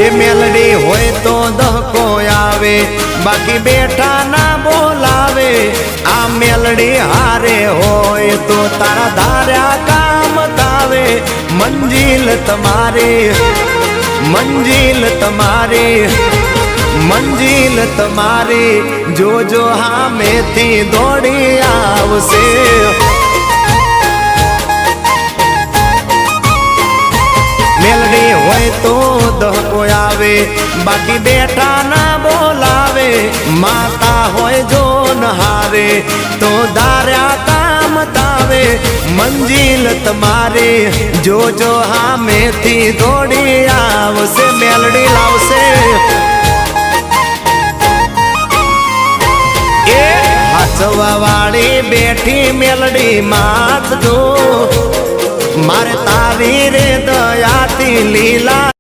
એ મેલડી હોય તો દહકો આવે, બાકી બેઠા ના બોલાવે। આ મેલડી હારે હોય તો તારા ધાર્યા કામ થાવે। મંજિલ તમારી, મંજિલ તમારી, મંજિલ તમારી, જોજો હામેથી દોડી આવશે। મેલડી હોય તો દહકો આવે, બાકી બેઠા ના બોલાવે। માતા હોય જો નહારે તો ધાર્યા કામ થાવે। મંજિલ તમારી, જોજો હામેથી દોડી આવશે। મેલડી લાવશે। એ હાચવા વાળી બેઠી મેલડી માત જો, મારે તારી રે દયાથી લીલા